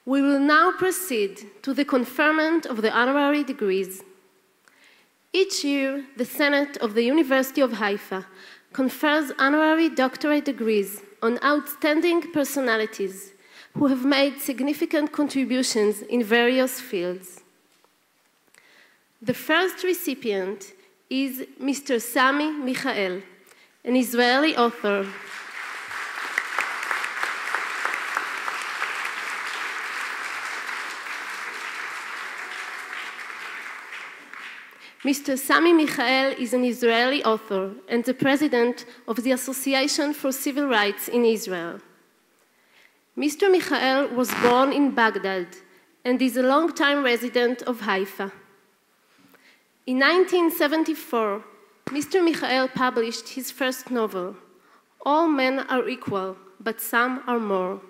We will now proceed to the conferment of the honorary degrees. Each year, the Senate of the University of Haifa confers honorary doctorate degrees on outstanding personalities who have made significant contributions in various fields. The first recipient is Mr. Sami Michael, an Israeli author. Mr. Sami Michael is an Israeli author and the president of the Association for Civil Rights in Israel. Mr. Michael was born in Baghdad and is a long-time resident of Haifa. In 1974, Mr. Michael published his first novel, All Men Are Equal, but Some Are More.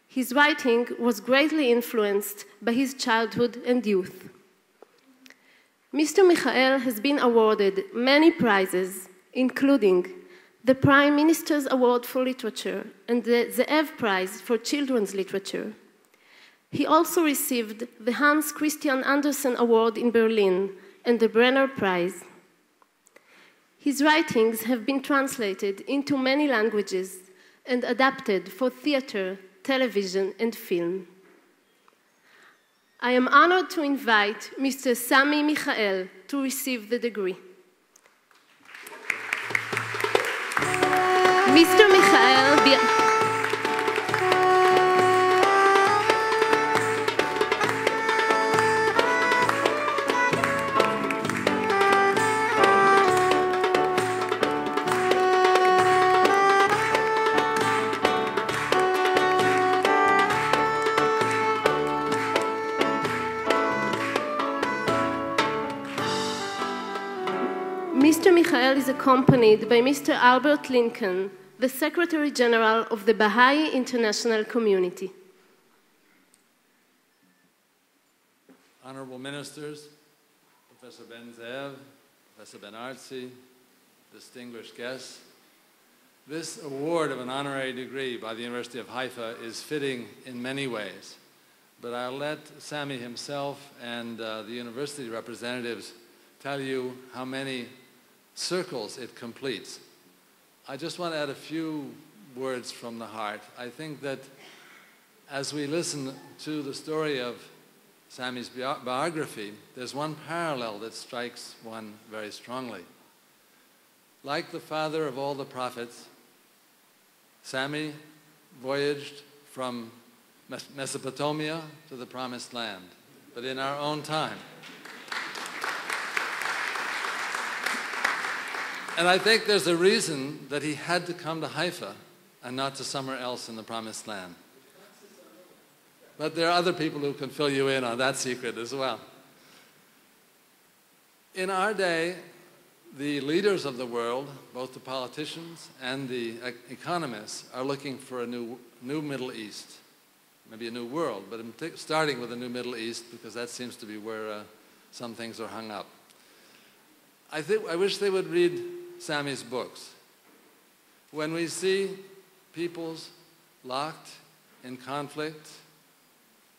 His writing was greatly influenced by his childhood and youth. Mr. Michael has been awarded many prizes, including the Prime Minister's Award for Literature and the Zeev Prize for Children's Literature. He also received the Hans Christian Andersen Award in Berlin and the Brenner Prize. His writings have been translated into many languages and adapted for theater, television, and film. I am honored to invite Mr. Sami Michael to receive the degree. Mr. Michael, Mr. Michael is accompanied by Mr. Albert Lincoln, the Secretary General of the Baha'i International Community. Honorable Ministers, Professor Ben Zeev, Professor Ben Artzi, distinguished guests, this award of an honorary degree by the University of Haifa is fitting in many ways, but I'll let Sami himself and the university representatives tell you how many circles it completes. I just want to add a few words from the heart. I think that as we listen to the story of Sami's biography, there's one parallel that strikes one very strongly. Like the father of all the prophets, Sami voyaged from Mesopotamia to the Promised Land, but in our own time. And I think there's a reason that he had to come to Haifa and not to somewhere else in the Promised Land. But there are other people who can fill you in on that secret as well. In our day, the leaders of the world, both the politicians and the economists, are looking for a new Middle East. Maybe a new world, but I'm starting with a new Middle East because that seems to be where some things are hung up. I wish they would read Sami's books. When we see peoples locked in conflict,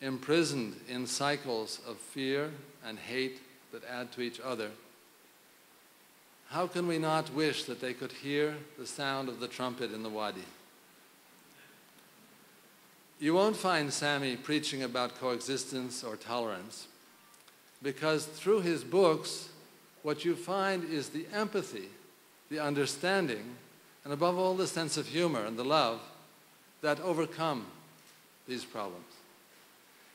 imprisoned in cycles of fear and hate that add to each other, how can we not wish that they could hear the sound of the trumpet in the Wadi? You won't find Sami preaching about coexistence or tolerance, because through his books, what you find is the empathy, the understanding, and above all the sense of humor and the love that overcome these problems.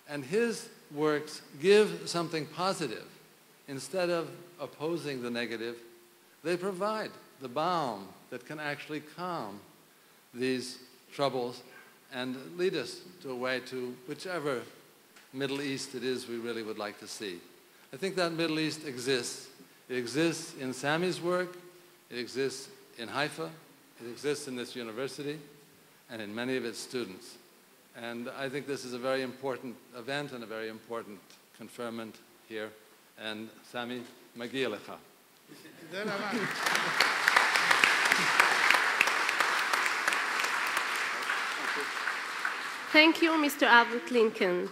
And his works give something positive. Instead of opposing the negative, they provide the balm that can actually calm these troubles and lead us to a way to whichever Middle East it is we really would like to see. I think that Middle East exists. It exists in Sami's work, it exists in Haifa, it exists in this university, and in many of its students. And I think this is a very important event and a very important conferment here. And Sami, מגיע לך. Thank you, Mr. Albert Lincoln.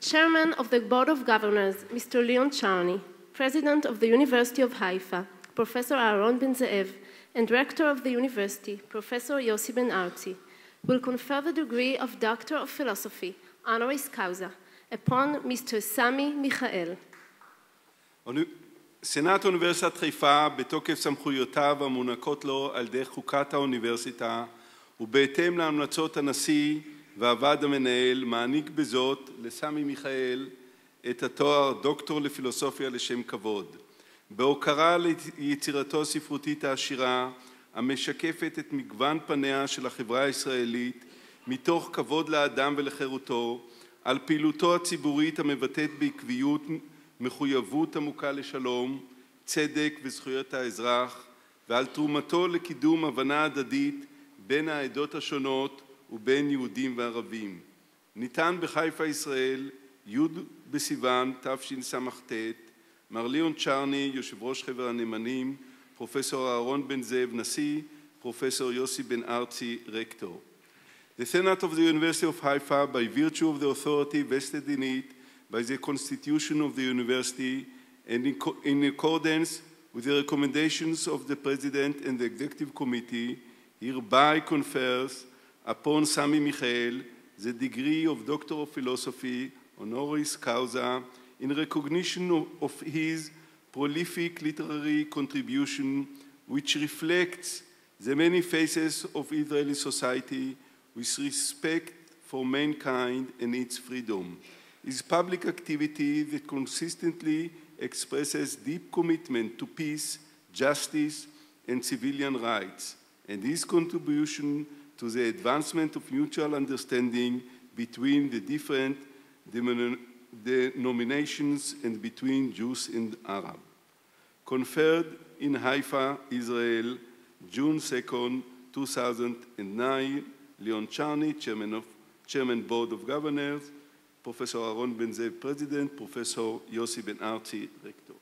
Chairman of the Board of Governors, Mr. Leon Charney, President of the University of Haifa, Professor Aaron Ben-Zeev, and Rector of the University, Professor Yossi Ben-Arzi, will confer the degree of Doctor of Philosophy, Honoris Cousa, upon Mr. Sami מיכאל. סנאט אוניברסיטת חיפה, בתוקף סמכויותיו המוענקות לו על ידי חוקת האוניברסיטה, ובהתאם להמלצות הנשיא והוועד המנהל, מעניק בזאת לסמי מיכאל את התואר דוקטור לפילוסופיה לשם כבוד. בהוקרה ליצירתו הספרותית העשירה, המשקפת את מגוון פניה של החברה הישראלית, מתוך כבוד לאדם ולחירותו, על פעילותו הציבורית המבטאת בעקביות מחויבות עמוקה לשלום, צדק וזכויות האזרח, ועל תרומתו לקידום הבנה הדדית בין העדות השונות ובין יהודים וערבים. ניתן בחיפה ישראל, י' בסיוון תשס"ט, מר ליאון צ'רני, יושב ראש חבר הנאמנים, פרופסור אהרון בן-זאב, נשיא, פרופסור יוסי בן-ארצי, רקטור. The Senate of the University of Haifa, by virtue of the authority vested in it by the Constitution of the University and in accordance with the recommendations of the President and the Executive Committee, hereby confers upon Sami מיכאל the degree of Doctor of Philosophy, Honoris Causa, in recognition of his prolific literary contribution, which reflects the many phases of Israeli society with respect for mankind and its freedom. His public activity that consistently expresses deep commitment to peace, justice, and civilian rights, and his contribution to the advancement of mutual understanding between the different denominations and between Jews and Arab. Conferred in Haifa, Israel, June 2nd, 2009, Leon Charney, Chairman Board of Governors, Professor Aaron Ben-Zeev, President, Professor Yossi Ben-Arzi, Rector.